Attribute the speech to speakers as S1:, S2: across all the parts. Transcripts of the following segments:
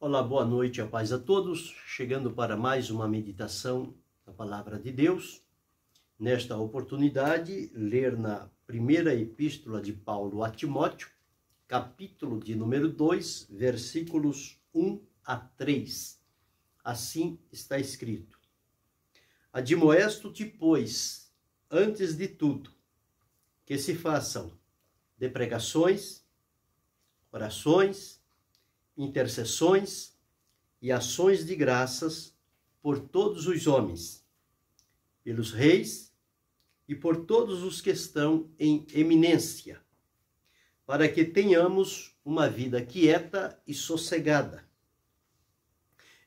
S1: Olá, boa noite, a paz a todos. Chegando para mais uma meditação da Palavra de Deus. Nesta oportunidade, ler na primeira epístola de Paulo a Timóteo, capítulo de número 2, versículos 1 a 3. Assim está escrito: Admoesto-te, pois, antes de tudo, que se façam de pregações, orações, intercessões e ações de graças por todos os homens, pelos reis e por todos os que estão em eminência, para que tenhamos uma vida quieta e sossegada,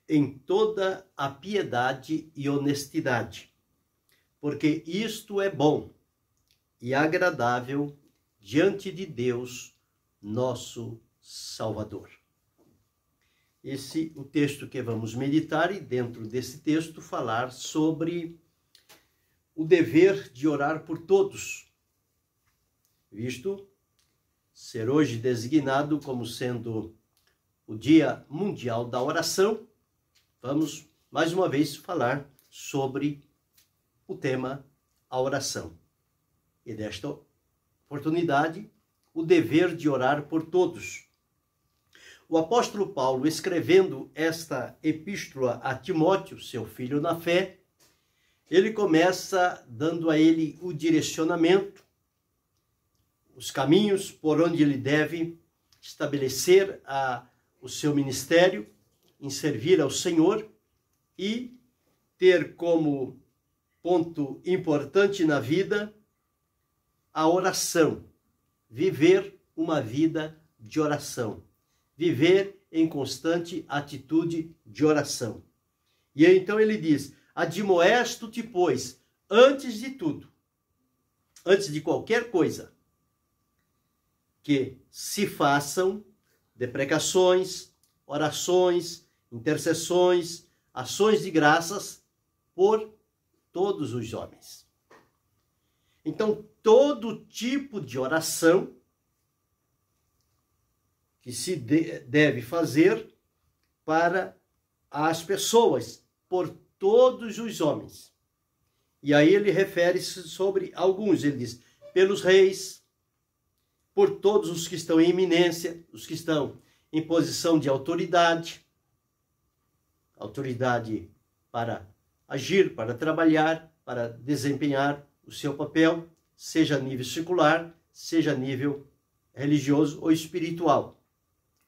S1: em toda a piedade e honestidade, porque isto é bom e agradável diante de Deus, nosso Salvador. Esse é o texto que vamos meditar, e dentro desse texto falar sobre o dever de orar por todos, visto ser hoje designado como sendo o Dia Mundial da Oração. Vamos mais uma vez falar sobre o tema a oração. E desta oportunidade, o dever de orar por todos. O apóstolo Paulo, escrevendo esta epístola a Timóteo, seu filho na fé, ele começa dando a ele o direcionamento, os caminhos por onde ele deve estabelecer o seu ministério em servir ao Senhor e ter como ponto importante na vida a oração, viver uma vida de oração. Viver em constante atitude de oração. E então ele diz: admoesto-te, pois, antes de tudo, antes de qualquer coisa, que se façam de pregações, orações, intercessões, ações de graças por todos os homens. Então, todo tipo de oração que se deve fazer para as pessoas, por todos os homens. E aí ele refere-se sobre alguns, ele diz, pelos reis, por todos os que estão em eminência, os que estão em posição de autoridade, autoridade para agir, para trabalhar, para desempenhar o seu papel, seja a nível secular, seja a nível religioso ou espiritual.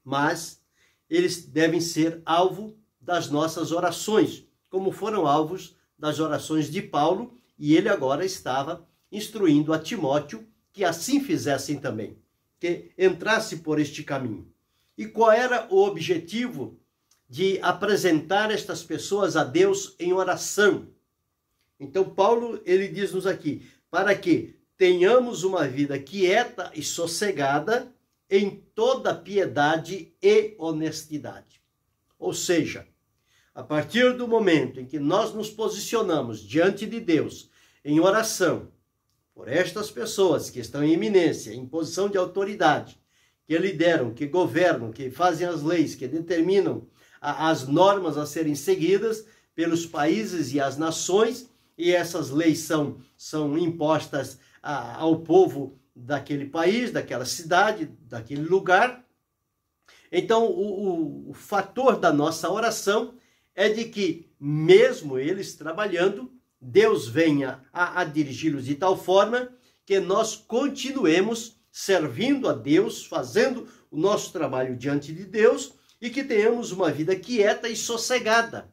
S1: Mas eles devem ser alvo das nossas orações, como foram alvos das orações de Paulo, e ele agora estava instruindo a Timóteo que assim fizessem também, que entrasse por este caminho. E qual era o objetivo de apresentar estas pessoas a Deus em oração? Então Paulo, ele diz-nos aqui, para que tenhamos uma vida quieta e sossegada, em toda piedade e honestidade. Ou seja, a partir do momento em que nós nos posicionamos diante de Deus em oração por estas pessoas que estão em eminência, em posição de autoridade, que lideram, que governam, que fazem as leis, que determinam as normas a serem seguidas pelos países e as nações, e essas leis são impostas ao povo daquele país, daquela cidade, daquele lugar. Então, o fator da nossa oração é de que, mesmo eles trabalhando, Deus venha a dirigi-los de tal forma que nós continuemos servindo a Deus, fazendo o nosso trabalho diante de Deus, e que tenhamos uma vida quieta e sossegada,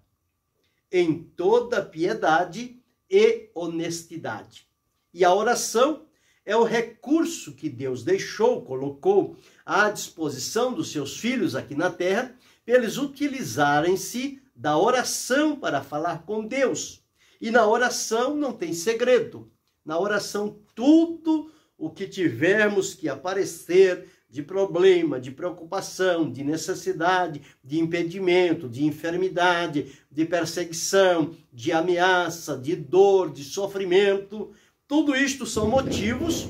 S1: em toda piedade e honestidade. E a oração é o recurso que Deus colocou à disposição dos seus filhos aqui na terra, para eles utilizarem-se da oração para falar com Deus. E na oração não tem segredo. Na oração, tudo o que tivermos que aparecer de problema, de preocupação, de necessidade, de impedimento, de enfermidade, de perseguição, de ameaça, de dor, de sofrimento, tudo isto são motivos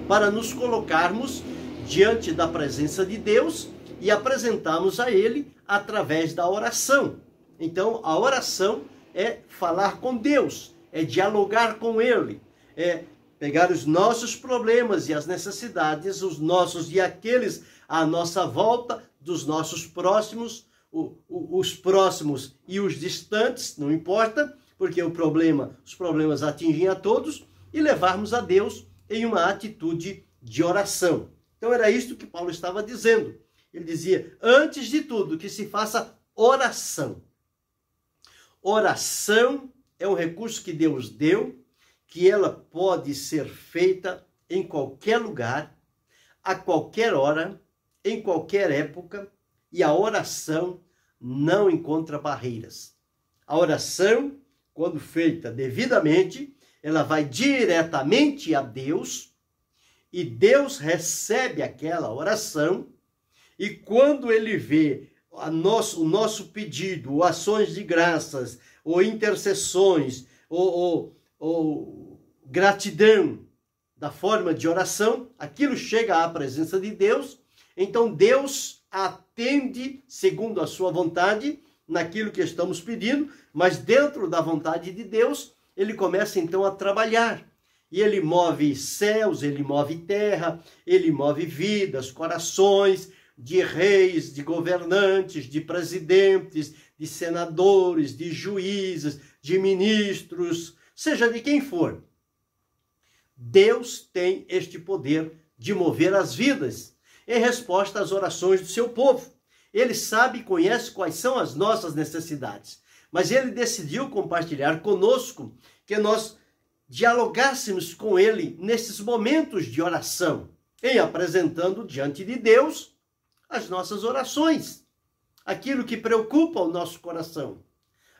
S1: para nos colocarmos diante da presença de Deus e apresentamos a Ele através da oração. Então, a oração é falar com Deus, é dialogar com Ele, é pegar os nossos problemas e as necessidades, os nossos e aqueles à nossa volta, dos nossos próximos, os próximos e os distantes, não importa, porque os problemas atingem a todos, e levarmos a Deus em uma atitude de oração. Então era isto que Paulo estava dizendo. Ele dizia, antes de tudo, que se faça oração. Oração é um recurso que Deus deu, que ela pode ser feita em qualquer lugar, a qualquer hora, em qualquer época, e a oração não encontra barreiras. A oração, quando feita devidamente, ela vai diretamente a Deus, e Deus recebe aquela oração, e quando ele vê o nosso pedido, ou ações de graças, ou intercessões, ou gratidão da forma de oração, aquilo chega à presença de Deus, então Deus atende segundo a sua vontade naquilo que estamos pedindo, mas dentro da vontade de Deus, ele começa então a trabalhar. E ele move céus, ele move terra, ele move vidas, corações de reis, de governantes, de presidentes, de senadores, de juízes, de ministros, seja de quem for. Deus tem este poder de mover as vidas em resposta às orações do seu povo. Ele sabe e conhece quais são as nossas necessidades, mas ele decidiu compartilhar conosco que nós dialogássemos com ele nesses momentos de oração, em apresentando diante de Deus as nossas orações, aquilo que preocupa o nosso coração,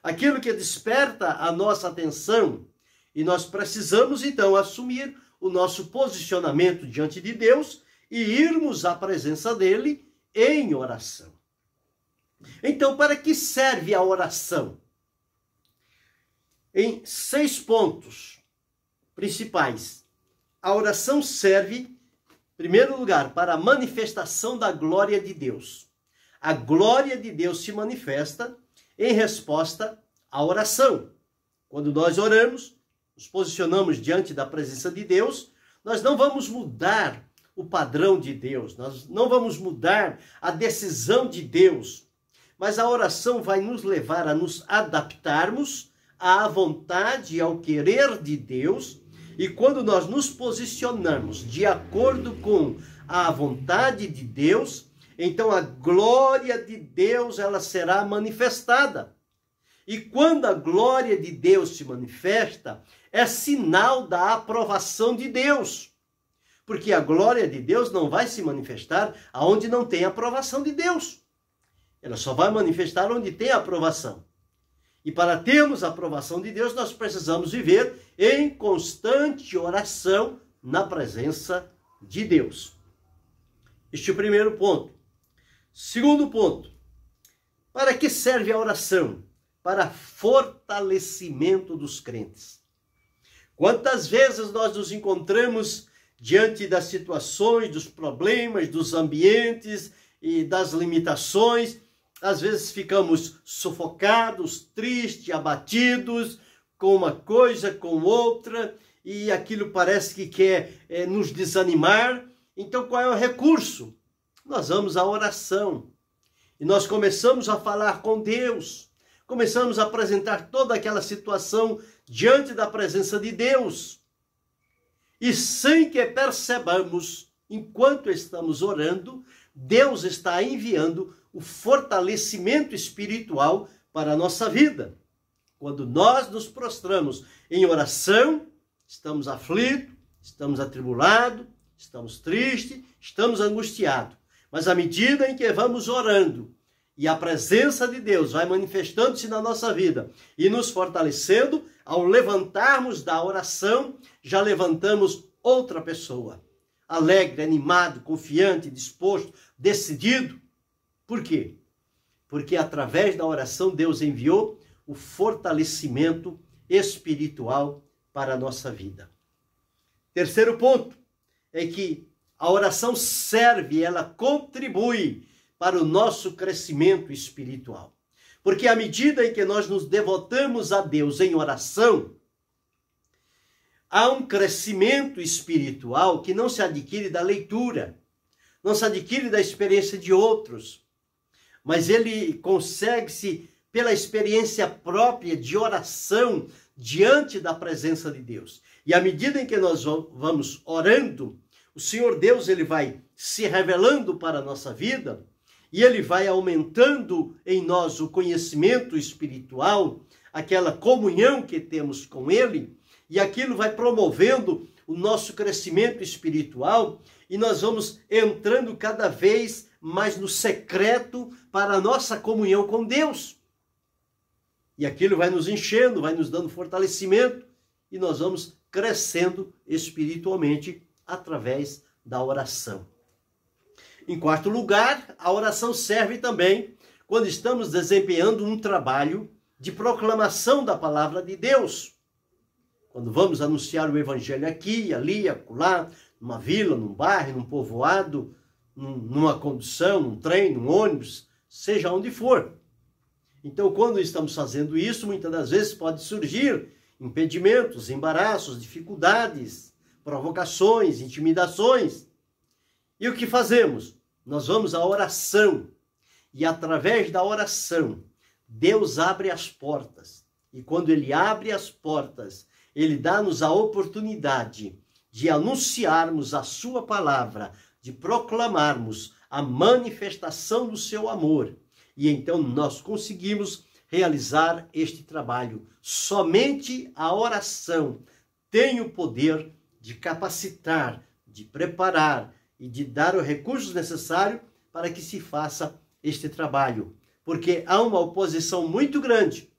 S1: aquilo que desperta a nossa atenção, e nós precisamos então assumir o nosso posicionamento diante de Deus e irmos à presença dele em oração. Então, para que serve a oração? Em 6 pontos principais. A oração serve, em primeiro lugar, para a manifestação da glória de Deus. A glória de Deus se manifesta em resposta à oração. Quando nós oramos, nos posicionamos diante da presença de Deus, nós não vamos mudar o padrão de Deus, nós não vamos mudar a decisão de Deus, mas a oração vai nos levar a nos adaptarmos à vontade e ao querer de Deus, e quando nós nos posicionamos de acordo com a vontade de Deus, então a glória de Deus ela será manifestada. E quando a glória de Deus se manifesta, é sinal da aprovação de Deus. Porque a glória de Deus não vai se manifestar aonde não tem aprovação de Deus. Ela só vai manifestar onde tem aprovação. E para termos a aprovação de Deus, nós precisamos viver em constante oração na presença de Deus. Este é o primeiro ponto. Segundo ponto, para que serve a oração? Para fortalecimento dos crentes. Quantas vezes nós nos encontramos diante das situações, dos problemas, dos ambientes e das limitações, às vezes ficamos sufocados, tristes, abatidos, com uma coisa, com outra, e aquilo parece que quer nos desanimar. Então qual é o recurso? Nós vamos à oração, e nós começamos a falar com Deus, começamos a apresentar toda aquela situação diante da presença de Deus. E sem que percebamos, enquanto estamos orando, Deus está enviando o fortalecimento espiritual para a nossa vida. Quando nós nos prostramos em oração, estamos aflitos, estamos atribulados, estamos tristes, estamos angustiados. Mas à medida em que vamos orando, e a presença de Deus vai manifestando-se na nossa vida e nos fortalecendo, ao levantarmos da oração, já levantamos outra pessoa. Alegre, animado, confiante, disposto, decidido. Por quê? Porque através da oração Deus enviou o fortalecimento espiritual para a nossa vida. Terceiro ponto é que a oração serve, ela contribui para o nosso crescimento espiritual. Porque à medida em que nós nos devotamos a Deus em oração, há um crescimento espiritual que não se adquire da leitura, não se adquire da experiência de outros, mas ele consegue-se pela experiência própria de oração diante da presença de Deus. E à medida em que nós vamos orando, o Senhor Deus ele vai se revelando para a nossa vida e ele vai aumentando em nós o conhecimento espiritual, aquela comunhão que temos com ele, e aquilo vai promovendo o nosso crescimento espiritual e nós vamos entrando cada vez mais no secreto para a nossa comunhão com Deus. E aquilo vai nos enchendo, vai nos dando fortalecimento e nós vamos crescendo espiritualmente através da oração. Em quarto lugar, a oração serve também quando estamos desempenhando um trabalho de proclamação da palavra de Deus. Quando vamos anunciar o evangelho aqui, ali, acolá, numa vila, num bairro, num povoado, numa condução, num trem, num ônibus, seja onde for. Então, quando estamos fazendo isso, muitas das vezes pode surgir impedimentos, embaraços, dificuldades, provocações, intimidações. E o que fazemos? Nós vamos à oração. E através da oração, Deus abre as portas. E quando Ele abre as portas, Ele dá-nos a oportunidade de anunciarmos a sua palavra, de proclamarmos a manifestação do seu amor. E então nós conseguimos realizar este trabalho. Somente a oração tem o poder de capacitar, de preparar e de dar os recursos necessários para que se faça este trabalho. Porque há uma oposição muito grande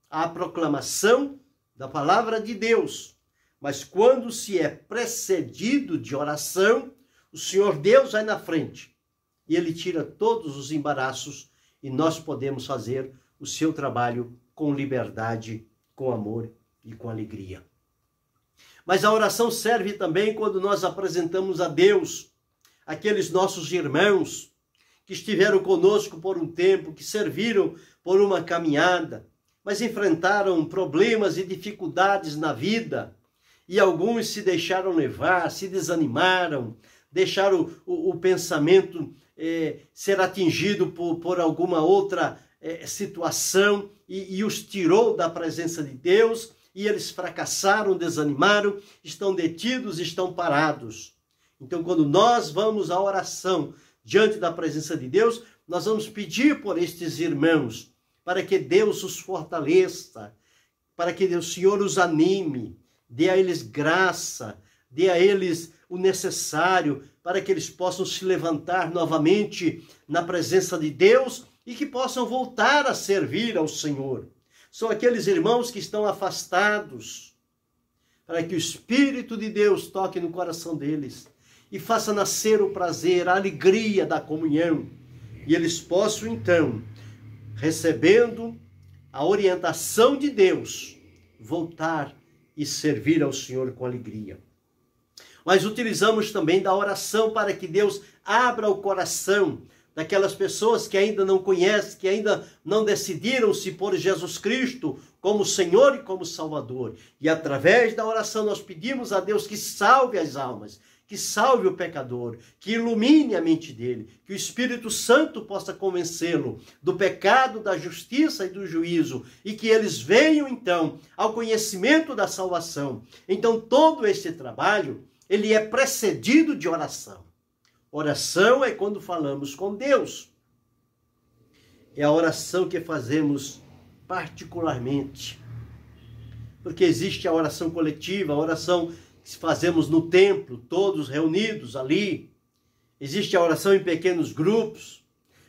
S1: à proclamação da palavra de Deus. Mas quando se é precedido de oração, o Senhor Deus vai na frente e Ele tira todos os embaraços e nós podemos fazer o seu trabalho com liberdade, com amor e com alegria. Mas a oração serve também quando nós apresentamos a Deus aqueles nossos irmãos que estiveram conosco por um tempo, que serviram por uma caminhada, mas enfrentaram problemas e dificuldades na vida, e alguns se deixaram levar, se desanimaram, deixaram o pensamento ser atingido por alguma outra situação e os tirou da presença de Deus, e eles fracassaram, desanimaram, estão detidos, estão parados. Então, quando nós vamos à oração diante da presença de Deus, nós vamos pedir por estes irmãos, para que Deus os fortaleça, para que o Senhor os anime, dê a eles graça, dê a eles o necessário para que eles possam se levantar novamente na presença de Deus e que possam voltar a servir ao Senhor. São aqueles irmãos que estão afastados, para que o Espírito de Deus toque no coração deles e faça nascer o prazer, a alegria da comunhão, e eles possam então, recebendo a orientação de Deus, voltar e servir ao Senhor com alegria. Mas utilizamos também da oração para que Deus abra o coração daquelas pessoas que ainda não conhecem, que ainda não decidiram-se por Jesus Cristo como Senhor e como Salvador. E através da oração nós pedimos a Deus que salve as almas, que salve o pecador, que ilumine a mente dele, que o Espírito Santo possa convencê-lo do pecado, da justiça e do juízo, e que eles venham então ao conhecimento da salvação. Então todo este trabalho, ele é precedido de oração. Oração é quando falamos com Deus. É a oração que fazemos particularmente. Porque existe a oração coletiva, a oração que fazemos no templo, todos reunidos ali. Existe a oração em pequenos grupos,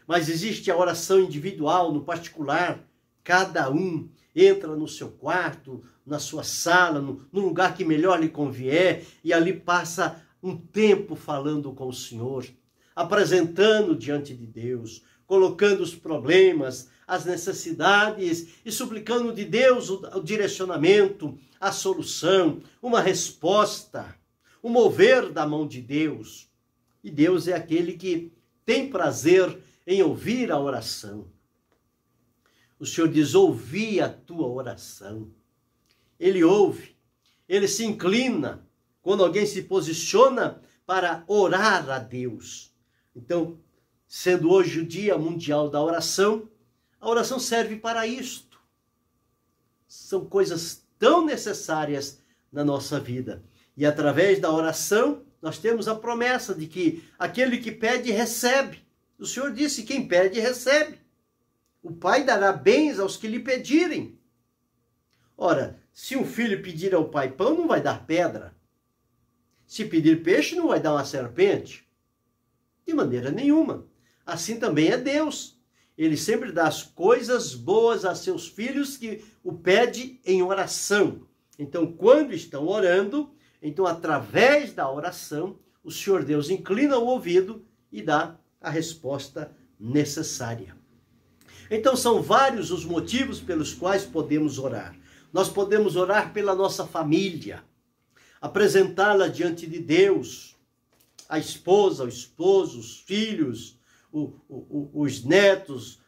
S1: mas existe a oração individual, no particular. Cada um entra no seu quarto, na sua sala, no lugar que melhor lhe convier, e ali passa um tempo falando com o Senhor, apresentando diante de Deus, colocando os problemas, as necessidades e suplicando de Deus o direcionamento, a solução, uma resposta, o mover da mão de Deus. E Deus é aquele que tem prazer em ouvir a oração. O Senhor diz: ouvi a tua oração. Ele ouve, ele se inclina quando alguém se posiciona para orar a Deus. Então, sendo hoje o Dia Mundial da Oração, a oração serve para isto. São coisas tão necessárias na nossa vida. E através da oração, nós temos a promessa de que aquele que pede, recebe. O Senhor disse: quem pede, recebe. O Pai dará bens aos que lhe pedirem. Ora, se um filho pedir ao pai pão, não vai dar pedra. Se pedir peixe, não vai dar uma serpente. De maneira nenhuma. Assim também é Deus. Ele sempre dá as coisas boas a seus filhos que o pede em oração. Então, quando estão orando, então através da oração, o Senhor Deus inclina o ouvido e dá a resposta necessária. Então, são vários os motivos pelos quais podemos orar. Nós podemos orar pela nossa família, apresentá-la diante de Deus, a esposa, o esposo, os filhos, os netos,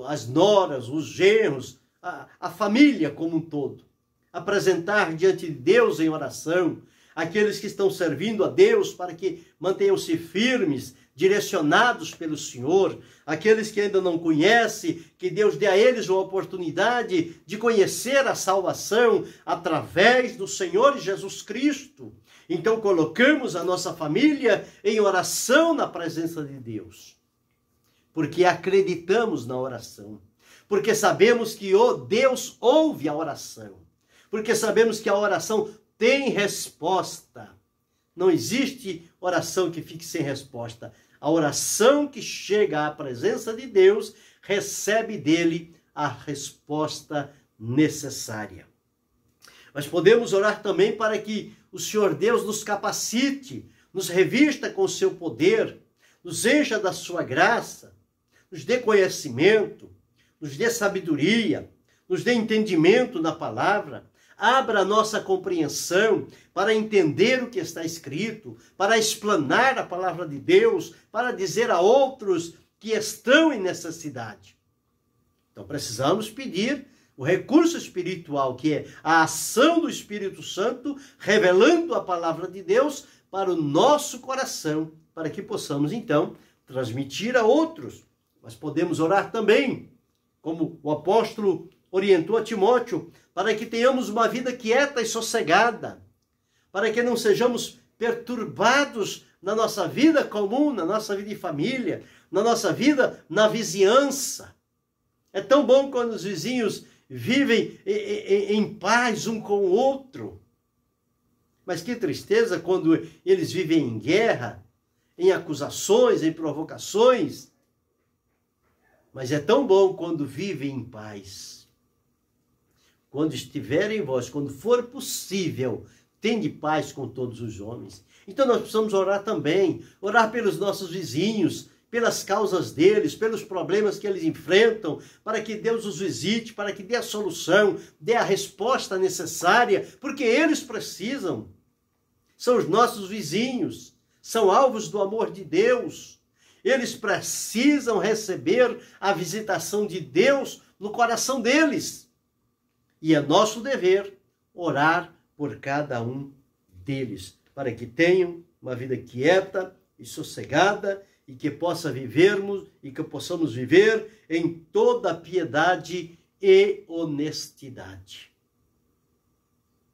S1: as noras, os genros, a família como um todo. Apresentar diante de Deus em oração aqueles que estão servindo a Deus para que mantenham-se firmes, direcionados pelo Senhor, aqueles que ainda não conhecem, que Deus dê a eles uma oportunidade de conhecer a salvação através do Senhor Jesus Cristo. Então colocamos a nossa família em oração na presença de Deus, porque acreditamos na oração, porque sabemos que Deus ouve a oração, porque sabemos que a oração tem resposta. Não existe oração que fique sem resposta. A oração que chega à presença de Deus recebe dele a resposta necessária. Mas podemos orar também para que o Senhor Deus nos capacite, nos revista com o seu poder, nos encha da sua graça, nos dê conhecimento, nos dê sabedoria, nos dê entendimento na palavra, abra a nossa compreensão para entender o que está escrito, para explanar a palavra de Deus, para dizer a outros que estão em necessidade. Então precisamos pedir o recurso espiritual, que é a ação do Espírito Santo, revelando a palavra de Deus para o nosso coração, para que possamos então transmitir a outros. Mas podemos orar também, como o apóstolo orientou a Timóteo, para que tenhamos uma vida quieta e sossegada, para que não sejamos perturbados na nossa vida comum, na nossa vida de família, na nossa vida na vizinhança. É tão bom quando os vizinhos vivem em paz um com o outro. Mas que tristeza quando eles vivem em guerra, em acusações, em provocações. Mas é tão bom quando vivem em paz. Quando estiver em vós, quando for possível, tende paz com todos os homens. Então nós precisamos orar também, orar pelos nossos vizinhos, pelas causas deles, pelos problemas que eles enfrentam, para que Deus os visite, para que dê a solução, dê a resposta necessária, porque eles precisam. São os nossos vizinhos, são alvos do amor de Deus. Eles precisam receber a visitação de Deus no coração deles. E é nosso dever orar por cada um deles, para que tenham uma vida quieta e sossegada, e que possamos viver em toda piedade e honestidade.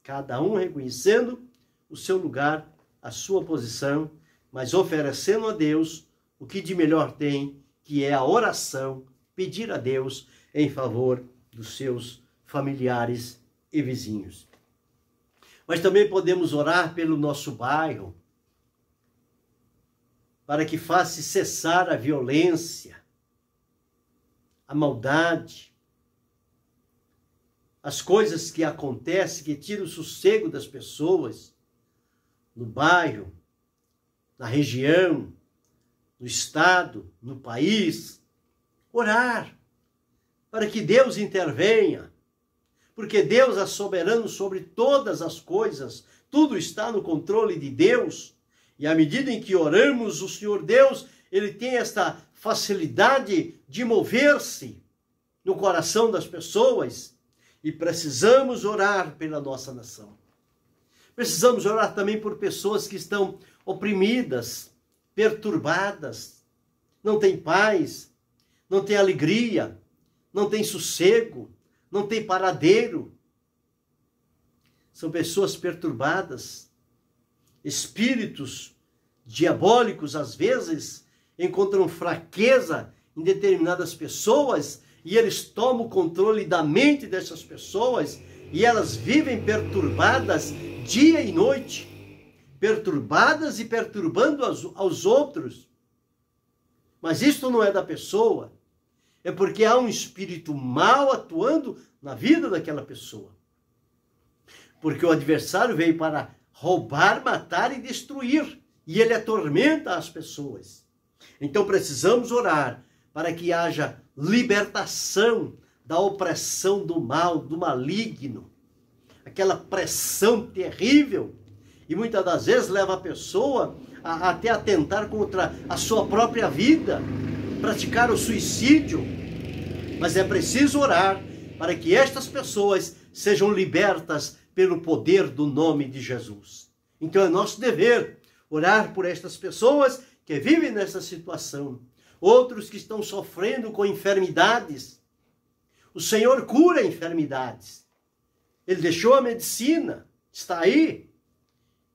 S1: Cada um reconhecendo o seu lugar, a sua posição, mas oferecendo a Deus o que de melhor tem, que é a oração, pedir a Deus em favor dos seus familiares e vizinhos. Mas também podemos orar pelo nosso bairro, para que faça cessar a violência, a maldade, as coisas que acontecem, que tiram o sossego das pessoas, no bairro, na região, no estado, no país. Orar para que Deus intervenha, porque Deus é soberano sobre todas as coisas, tudo está no controle de Deus. E à medida em que oramos, o Senhor Deus, ele tem esta facilidade de mover-se no coração das pessoas e precisamos orar pela nossa nação. Precisamos orar também por pessoas que estão oprimidas, perturbadas, não têm paz, não têm alegria, não têm sossego, não têm paradeiro. São pessoas perturbadas, espíritos diabólicos, às vezes, encontram fraqueza em determinadas pessoas e eles tomam o controle da mente dessas pessoas e elas vivem perturbadas dia e noite, perturbadas e perturbando aos outros. Mas isto não é da pessoa, é porque há um espírito mau atuando na vida daquela pessoa. Porque o adversário veio para roubar, matar e destruir, e ele atormenta as pessoas. Então precisamos orar para que haja libertação da opressão do mal, do maligno, aquela pressão terrível, e muitas das vezes leva a pessoa até atentar contra a sua própria vida, praticar o suicídio. Mas é preciso orar para que estas pessoas sejam libertas pelo poder do nome de Jesus. Então é nosso dever orar por estas pessoas que vivem nessa situação, outros que estão sofrendo com enfermidades. O Senhor cura enfermidades. Ele deixou a medicina, está aí.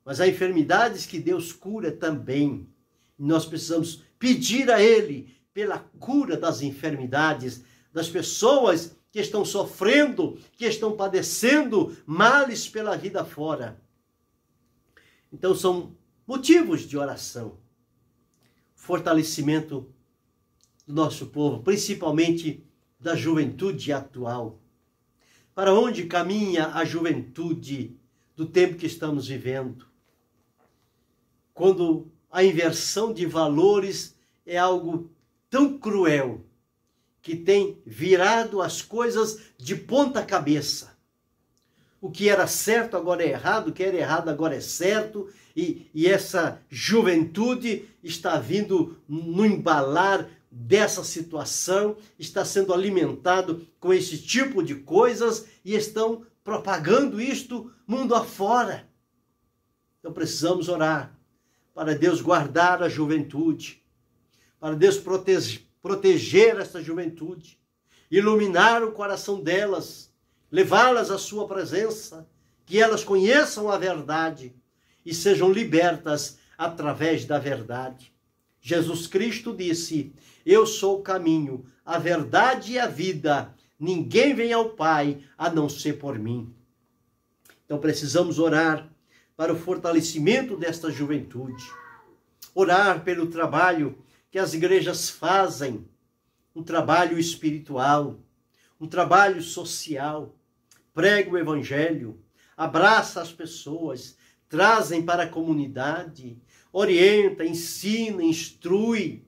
S1: Mas há enfermidades que Deus cura também. E nós precisamos pedir a Ele pela cura das enfermidades, das pessoas que estão sofrendo, que estão padecendo males pela vida fora. Então são motivos de oração. Fortalecimento do nosso povo, principalmente da juventude atual. Para onde caminha a juventude do tempo que estamos vivendo? Quando a inversão de valores é algo tão cruel que tem virado as coisas de ponta cabeça. O que era certo agora é errado, o que era errado agora é certo, e essa juventude está vindo no embalar dessa situação, está sendo alimentado com esse tipo de coisas e estão propagando isto mundo afora. Então precisamos orar para Deus guardar a juventude, para Deus proteger essa juventude, iluminar o coração delas, levá-las à sua presença, que elas conheçam a verdade e sejam libertas através da verdade. Jesus Cristo disse: eu sou o caminho, a verdade e a vida. Ninguém vem ao Pai a não ser por mim. Então precisamos orar para o fortalecimento desta juventude. Orar pelo trabalho que as igrejas fazem, um trabalho espiritual, um trabalho social. Prega o evangelho, abraça as pessoas, trazem para a comunidade, orienta, ensina, instrui.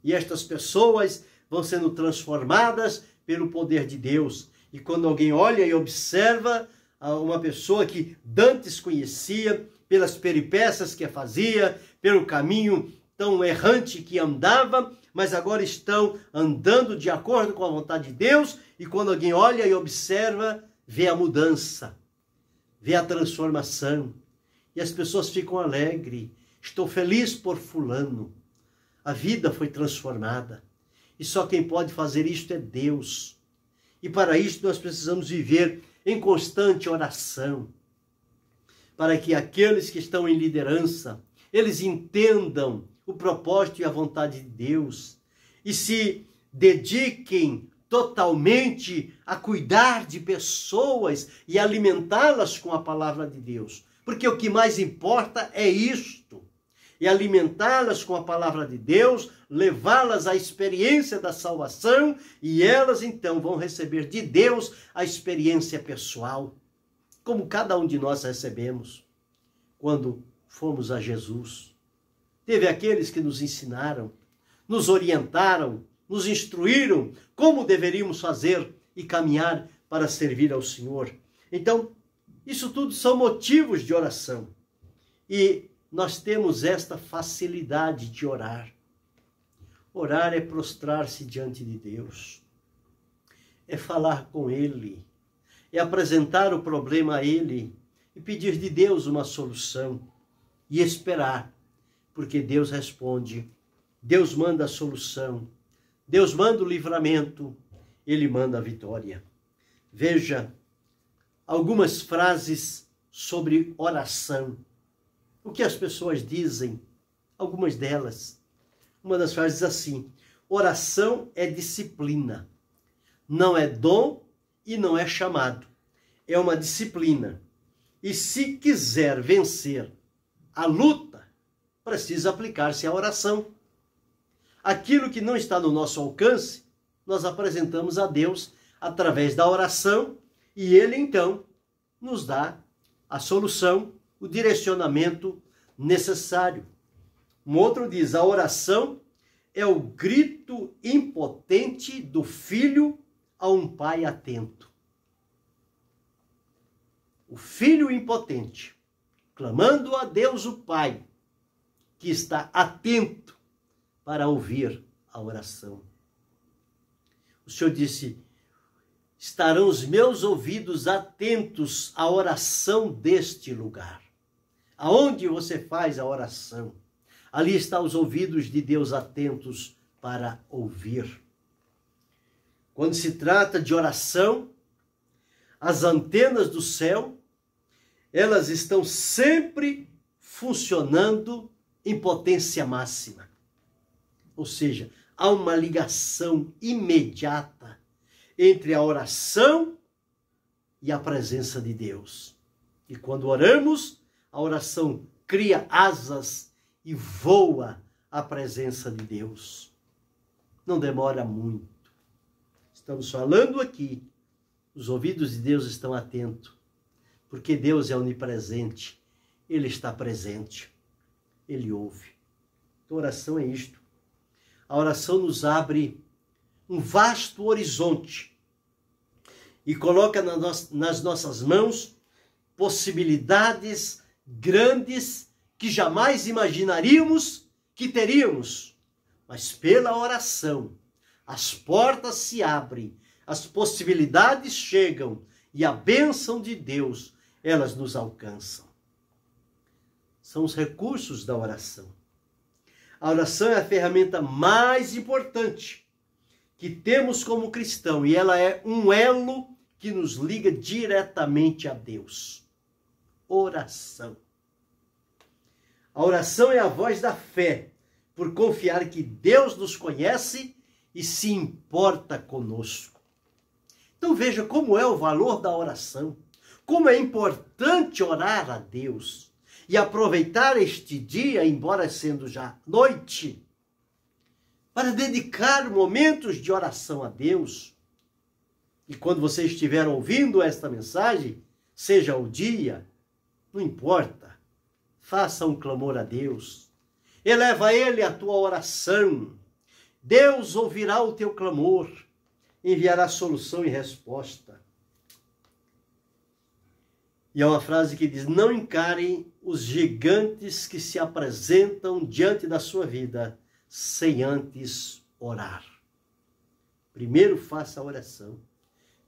S1: E estas pessoas vão sendo transformadas pelo poder de Deus. E quando alguém olha e observa uma pessoa que dantes conhecia, pelas peripécias que fazia, pelo caminho tão errante que andava, mas agora estão andando de acordo com a vontade de Deus, e quando alguém olha e observa, vê a mudança, vê a transformação, e as pessoas ficam alegres. Estou feliz por fulano. A vida foi transformada. E só quem pode fazer isto é Deus. E para isso nós precisamos viver em constante oração, para que aqueles que estão em liderança, eles entendam o propósito e a vontade de Deus e se dediquem totalmente a cuidar de pessoas e alimentá-las com a palavra de Deus. Porque o que mais importa é isto. E alimentá-las com a palavra de Deus, levá-las à experiência da salvação, e elas então vão receber de Deus a experiência pessoal, como cada um de nós recebemos quando fomos a Jesus. Teve aqueles que nos ensinaram, nos orientaram, nos instruíram como deveríamos fazer e caminhar para servir ao Senhor. Então, isso tudo são motivos de oração. E nós temos esta facilidade de orar. Orar é prostrar-se diante de Deus, é falar com Ele, é apresentar o problema a Ele e pedir de Deus uma solução e esperar, porque Deus responde, Deus manda a solução, Deus manda o livramento, Ele manda a vitória. Veja algumas frases sobre oração. O que as pessoas dizem? Algumas delas. Uma das frases diz assim: oração é disciplina. Não é dom e não é chamado. É uma disciplina. E se quiser vencer a luta, precisa aplicar-se à oração. Aquilo que não está no nosso alcance, nós apresentamos a Deus através da oração e Ele, então, nos dá a solução, o direcionamento necessário. Um outro diz: a oração é o grito impotente do filho a um pai atento. O filho impotente, clamando a Deus o Pai, que está atento para ouvir a oração. O Senhor disse: estarão os meus ouvidos atentos à oração deste lugar. Aonde você faz a oração, ali estão os ouvidos de Deus atentos para ouvir. Quando se trata de oração, as antenas do céu, elas estão sempre funcionando em potência máxima. Ou seja, há uma ligação imediata entre a oração e a presença de Deus. E quando oramos, a oração cria asas e voa à presença de Deus. Não demora muito. Estamos falando aqui, os ouvidos de Deus estão atentos, porque Deus é onipresente, Ele está presente, Ele ouve. Então, oração é isto. A oração nos abre um vasto horizonte e coloca nas nossas mãos possibilidades grandes que jamais imaginaríamos que teríamos. Mas pela oração, as portas se abrem, as possibilidades chegam e a bênção de Deus, elas nos alcançam. São os recursos da oração. A oração é a ferramenta mais importante que temos como cristão e ela é um elo que nos liga diretamente a Deus. Oração. A oração é a voz da fé, por confiar que Deus nos conhece e se importa conosco. Então veja como é o valor da oração, como é importante orar a Deus e aproveitar este dia, embora sendo já noite, para dedicar momentos de oração a Deus. E quando você estiver ouvindo esta mensagem, seja o dia, não importa, faça um clamor a Deus, eleva a Ele a tua oração, Deus ouvirá o teu clamor, enviará solução e resposta. E é uma frase que diz: não encarem os gigantes que se apresentam diante da sua vida sem antes orar. Primeiro faça a oração,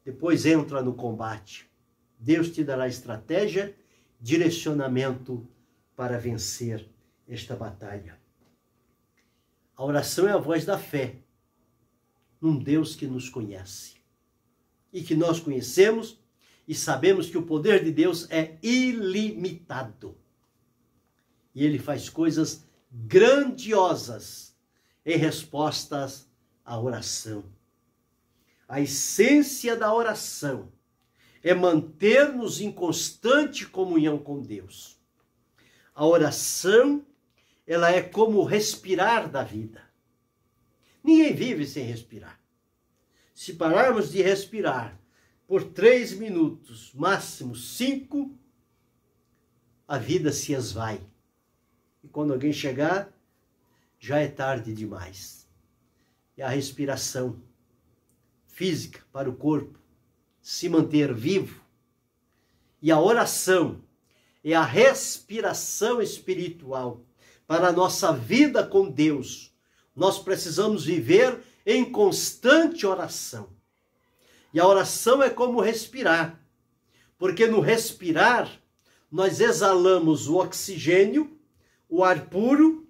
S1: depois entra no combate. Deus te dará estratégia, direcionamento para vencer esta batalha. A oração é a voz da fé, num Deus que nos conhece e que nós conhecemos e sabemos que o poder de Deus é ilimitado. E Ele faz coisas grandiosas em respostas à oração. A essência da oração é manter-nos em constante comunhão com Deus. A oração, ela é como o respirar da vida. Ninguém vive sem respirar. Se pararmos de respirar por 3 minutos, máximo 5, a vida se esvai. E quando alguém chegar, já é tarde demais. E a respiração física para o corpo se manter vivo. E a oração é a respiração espiritual para a nossa vida com Deus, nós precisamos viver em constante oração. E a oração é como respirar, porque no respirar nós exalamos o oxigênio, o ar puro,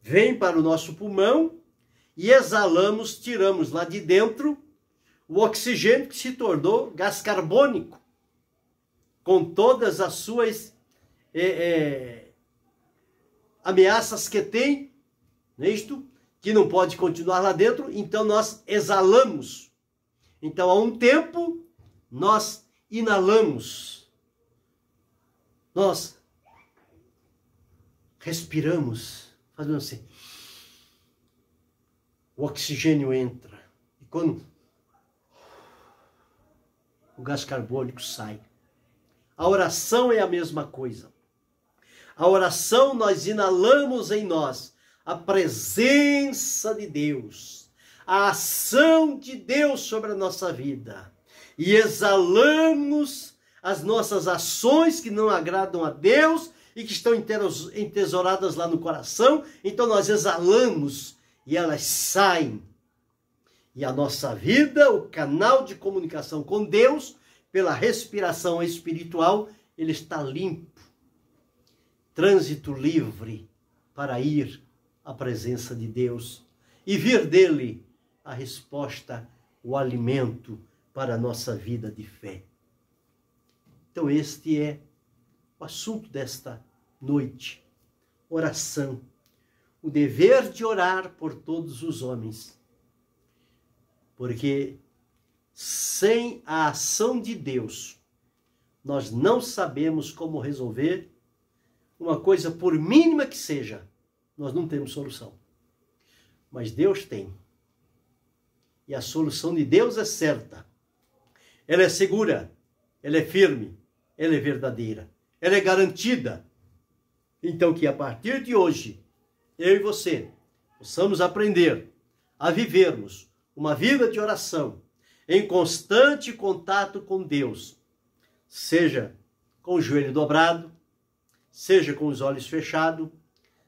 S1: vem para o nosso pulmão e exalamos, tiramos lá de dentro o oxigênio que se tornou gás carbônico, com todas as suas ameaças que tem, não é isto? Que não pode continuar lá dentro, então nós exalamos. Então, há um tempo, nós inalamos, nós respiramos, fazendo assim, o oxigênio entra, e quando o gás carbônico sai. A oração é a mesma coisa. A oração, nós inalamos em nós a presença de Deus, a ação de Deus sobre a nossa vida. E exalamos as nossas ações que não agradam a Deus e que estão entesouradas lá no coração. Então nós exalamos e elas saem. E a nossa vida, o canal de comunicação com Deus, pela respiração espiritual, ele está limpo. Trânsito livre para ir à presença de Deus e vir dele a resposta, o alimento para a nossa vida de fé. Então este é o assunto desta noite. Oração. O dever de orar por todos os homens. Porque sem a ação de Deus, nós não sabemos como resolver uma coisa, por mínima que seja, nós não temos solução. Mas Deus tem. E a solução de Deus é certa. Ela é segura, ela é firme, ela é verdadeira, ela é garantida. Então que a partir de hoje, eu e você, possamos aprender a vivermos uma vida de oração, em constante contato com Deus, seja com o joelho dobrado, seja com os olhos fechados,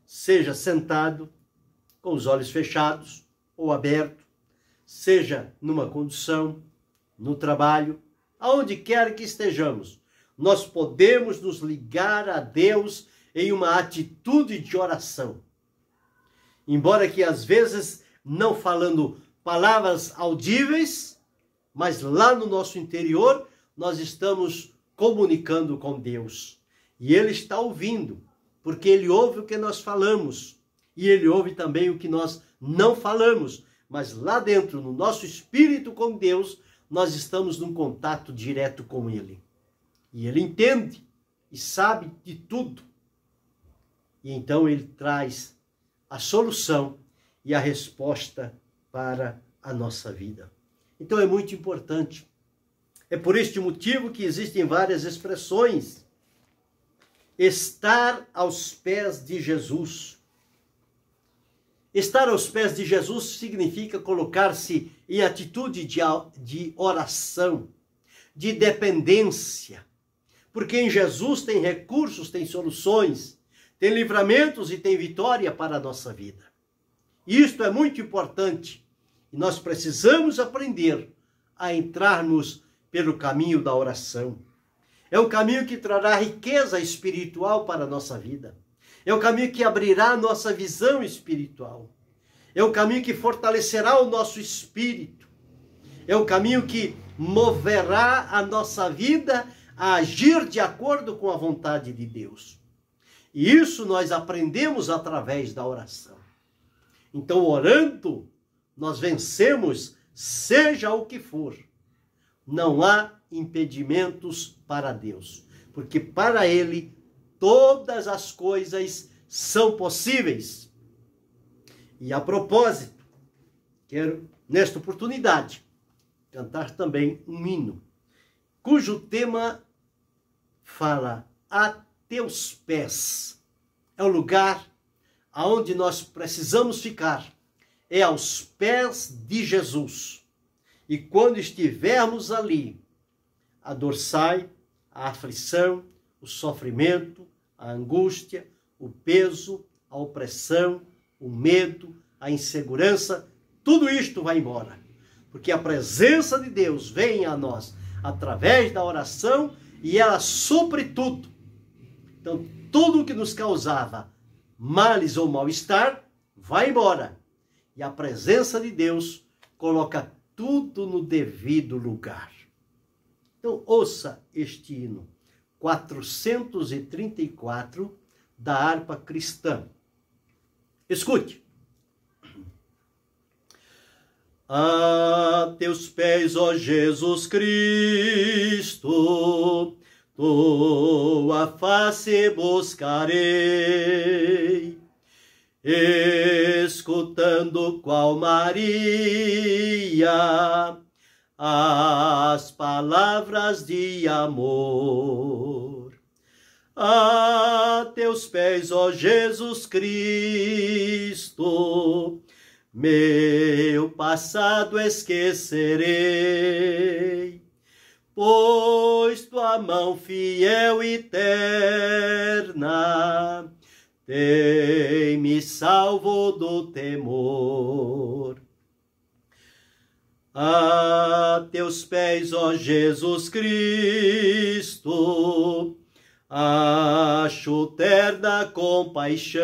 S1: seja sentado, com os olhos fechados ou abertos, seja numa condução, no trabalho, aonde quer que estejamos, nós podemos nos ligar a Deus em uma atitude de oração. Embora que às vezes não falando palavras audíveis, mas lá no nosso interior nós estamos comunicando com Deus. E Ele está ouvindo, porque Ele ouve o que nós falamos. E Ele ouve também o que nós não falamos. Mas lá dentro, no nosso espírito com Deus, nós estamos num contato direto com Ele. E Ele entende e sabe de tudo. E então Ele traz a solução e a resposta para a nossa vida. Então é muito importante. É por este motivo que existem várias expressões. Estar aos pés de Jesus. Estar aos pés de Jesus significa colocar-se em atitude de oração, de dependência. Porque em Jesus tem recursos, tem soluções, tem livramentos e tem vitória para a nossa vida. Isto é muito importante. E nós precisamos aprender a entrarmos pelo caminho da oração. É um caminho que trará riqueza espiritual para a nossa vida. É um caminho que abrirá a nossa visão espiritual. É um caminho que fortalecerá o nosso espírito. É um caminho que moverá a nossa vida a agir de acordo com a vontade de Deus. E isso nós aprendemos através da oração. Então, orando, nós vencemos, seja o que for. Não há impedimentos para Deus, porque para Ele todas as coisas são possíveis. E a propósito, quero, nesta oportunidade, cantar também um hino, cujo tema fala: a teus pés. É o lugar aonde nós precisamos ficar, é aos pés de Jesus. E quando estivermos ali, a dor sai, a aflição, o sofrimento, a angústia, o peso, a opressão, o medo, a insegurança, tudo isto vai embora. Porque a presença de Deus vem a nós através da oração e ela supre tudo. Então, tudo que nos causava males ou mal-estar, vai embora. E a presença de Deus coloca tudo no devido lugar. Então, ouça este hino, 434, da harpa cristã. Escute. A teus pés, ó Jesus Cristo, tua face buscarei, escutando qual Maria as palavras de amor. A teus pés, ó Jesus Cristo, meu passado esquecerei, pois tua mão fiel e terna tem-me salvo do temor. A teus pés, ó Jesus Cristo, acho terna compaixão,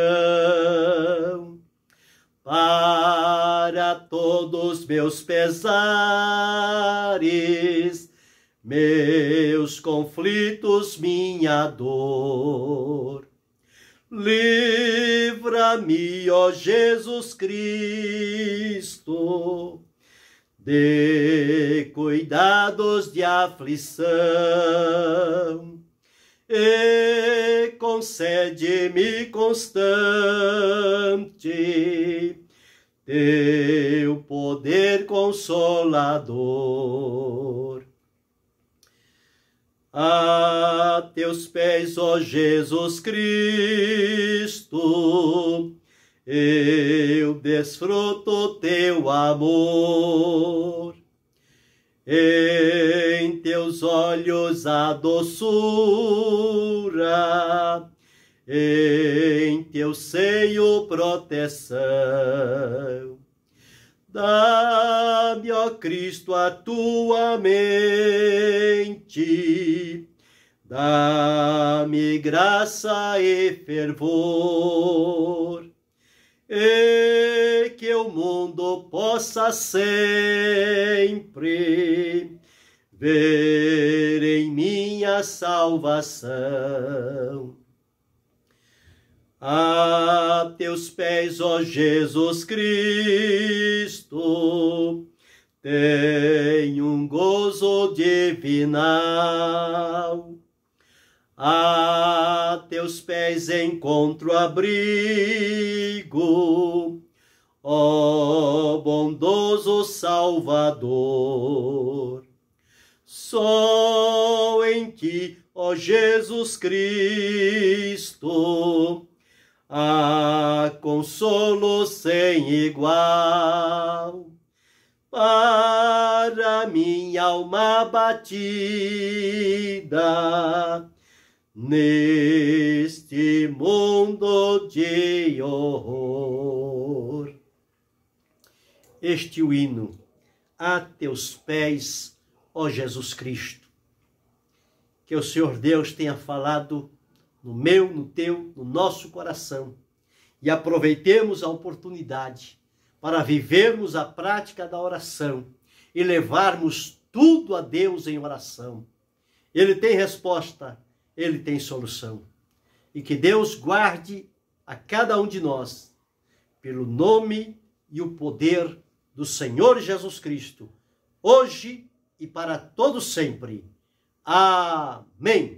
S1: para todos meus pesares, meus conflitos, minha dor. Livra-me, ó Jesus Cristo, de cuidados de aflição, e concede-me constante teu poder consolador. A teus pés, ó Jesus Cristo, eu desfruto teu amor. Em teus olhos a doçura, em teu seio proteção. Dá-me, ó Cristo, a tua mente, dá-me graça e fervor, e que o mundo possa sempre ver em minha salvação. A teus pés, ó Jesus Cristo, tenho um gozo divinal. A teus pés encontro abrigo, ó bondoso Salvador. Só em ti, ó Jesus Cristo, há consolo sem igual para minha alma batida neste mundo de horror. Este é o hino, a teus pés, ó Jesus Cristo. Que o Senhor Deus tenha falado no meu, no teu, no nosso coração, e aproveitemos a oportunidade para vivermos a prática da oração e levarmos tudo a Deus em oração. Ele tem resposta, Ele tem solução. E que Deus guarde a cada um de nós, pelo nome e o poder do Senhor Jesus Cristo, hoje e para todo sempre. Amém.